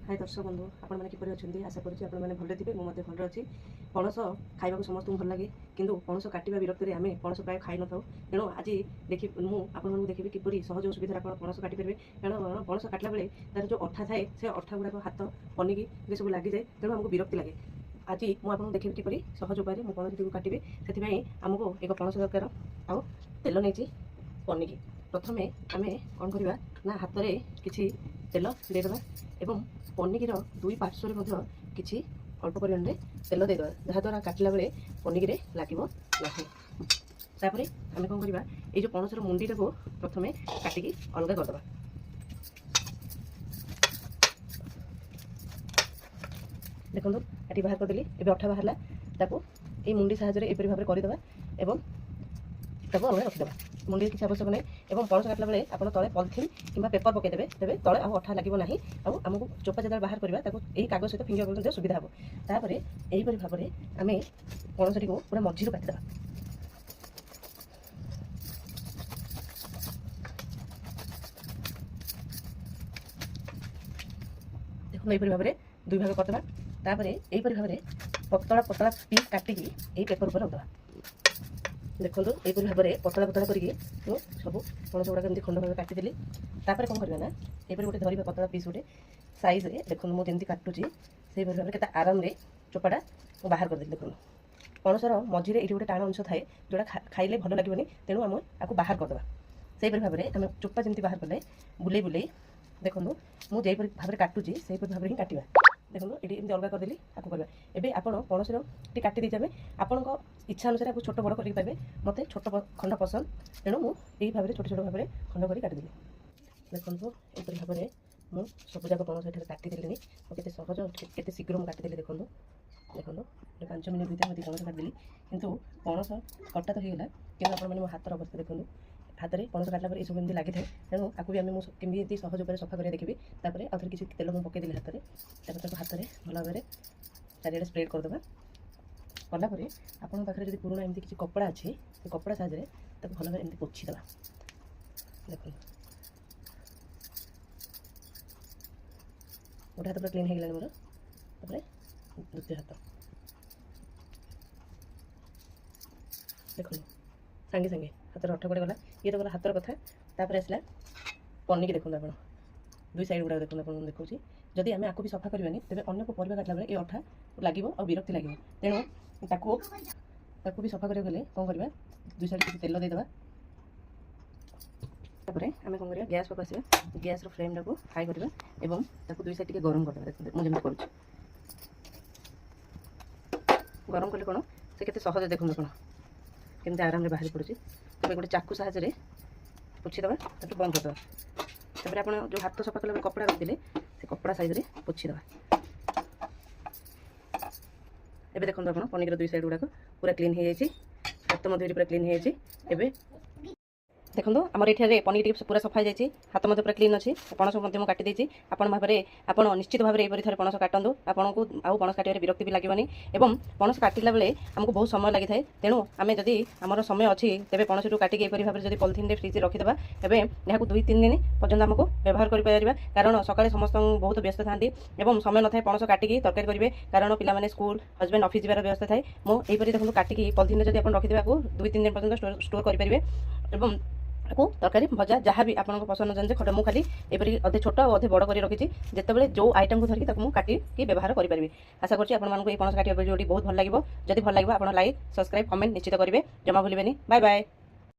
हाय दर्शक बंधु आपण मैंने किपरि अच्छे आशा करुँच आप भले थे मुझे भल अच्छी पणस खाइबा समस्त भल लगे किंतु पणस काटिबा विरक्त आम पणस प्राय खाई न था तेणु आज देखी मुझे देखी किपरि सहज सुविधा आप पणस काटि पारे कारण पणस काटला बेले तार जो अठा थाए से अठा गुड़ाक हाथ पनिकी सब लगी जाए तेणु आमको विरक्ति लगे आज मुझे देखी किपरि सहज उपाय मुझे पणस टी काटि से आमको एक पणस दरकार आउ तेल नहीं पनिकी प्रथमे आम कौन करवा ना हाथ में किसी तेल देदेबा एवं पनिकीर दुई पार्श्वर किसी अल्प परिमाण तेल देदेबा जहाद्वारा काटला बेले पनिकी लगे ना आम कौन करवा ये जो पणसर मुंडीटा को प्रथमे काटिकी अलग करदे देखो काटी बाहर करदेली ए अठा बाहर ताको ये मुंडी साहाଯ୍ୟରେ एपरी भाव करदेबा एवं ताको अलग रखिदेबा मुंडी किसी आवश्यक नहीं एवं पणस काटला बेले आपन तले पॉलिथिन किंबा पेपर पकईदेवे तेरे तले आउ अठा लगे ना आमको चोपा जब बाहर करवा यही कागज सहित फिंगर सुविधा हम तापर यहीपरि भाव में आम पणस टी पूरा मझीरू काटिदेबा देखो यहीपरि भाव में दुई भाग करदेबा तापर यहीपरि भाव में पतला पतला पीस काटिकी यही पेपर पर रखदेबा देखो यहीपरि भाव में पतला पतला करके सब पणस गुड़ाक एमती खंड भाव काटिदेली तापर कौन करवा ना यहीपरि गोटे धरवा पतला पीस गोटे साइज रे देखो मुझे जमी काटुची से भाव में केते आराम रे चोपाटा बाहर करदेली देखो पणसर मझीरे ये गोटे टाण अंश थाए जोड़ा खाइले भल लगे तेणु आम आपको बाहर करदे से भाव में आम चोपा जमी बाहर कले बुले बुले देखो मुझे भाव में काटुची से भाव में ही काटा देखो ये एमती अलग करदेली आपको करवा एवं आप पणसर टी काटी देते आपण इच्छा अनुसार आपको छोट बड़ करेंगे मत छोट खंड पसंद तेणु मुझे भाव में छोट छोट भाव में खंड कर काटिदेली देखो यहीपरि भाव में मुझे सबुजाक पणस ये काटिदेली के सहज के शीघ्र मुझे काटिदेली देखो देखो 5 मिनट भितर मुझे पणस काटिदेली किंतु पणस कटा तो होगा कि आपने मो हाथर अवस्था देखो हाथ में पणस काटला ये सब एमती लगी था तेणु आपको भी आम केमी सहज उपाय सफा कर देखी तापर आउे किसी तेल मुझे पकईदेली हाथ में हाथ में भल भाव में चारिड़े स्प्रेड करदे कलापर आपन पाखे जब पुराना एमती किसी कपड़ा अच्छी से कपड़ा साहाଯ୍य भल भाव एमती पोछीदेवा देखो गोटे हाथ पूरा क्लीन हो गला मोर तापर द्वितीय हाथ देखो सांगे सांगे हाथ अठा गुड़ा गला ये तो गला हाथर कथा तापर आसला पनिकी देखो आप दुई साइड गुड़ा देखो आप देखा जदि आम आपको भी सफा करवानी तेज अन्न को परिवा काटला बेले ये अठा लगे और विरक्ति लगे तेणु ताकू भी सफा करने कौन करवा दुई साइड किसी तेल देदेबा आम कौन कर गैस पाक आसवा गैस फ्लेम टाक हाई करवा एवं ताकू दुई साइड गरम करदे देखो मुझे कर गरम कले कौन से केते सहज देखो कौन केमती आराम से बाहरी पड़ुची तेज गोटे चाकू साहाଯ୍य पोछीदेवा ताकि बंद करदे तापर आप जो हाथ सफा कला कपड़ा रखिले से कपड़ा साइज पोछीदेवा एबे देखो आप पनिर दुई साइड गुड़ाक पूरा क्लीन हो जाए हाथ मध्य पूरा क्लीन हो जाए देखो आमर ये पनीर टी पूरा सफा जाइए हाथ मध्य पूरा क्लीन अच्छी पणस काटिदेची आपण भाव में आप निश्चित भाव में यही थे पणस काटू आपको आउ पणस काटिबार विरक्ति भी लगे एवं पणस काटिला बेले आमको बहुत समय लगी था तेणु आम जदि आमर समय अच्छी तेज पणस काटिक यही भाव में जब पॉलिथिन फ्रिज रखिदेबा एवं यहाँ 2-3 दिन पर्यटन आमको व्यवहार कर कारण सकाଳେ समस्त बहुत व्यस्त था एवं समय न था पणस काटिकी तरकारी करेंगे कारण पिलाने स्कूल हजबैंड ऑफिस जबार व्यवस्था थाए मुझे देखो काटिकी पॉलिथिन जब आप रखिदेबा 2-3 दिन पर्यटन स्टोर करेंगे एवं को तरकारी भजा जहाँ भी आपको पसंद जान खट मुझे खाली एपरी अधे छोट और अधे बड़ कर रखी जिते जो आइटम को धरिकी मुझे काटिकी व्यवहार करेंगे आशा करुँच आपको ये पणस काटिया भिडियो बहुत भल लगे जब भल लगे आप लाइक सब्सक्राइब कमेंट निश्चित करेंगे जमा भूलें बाय बाय।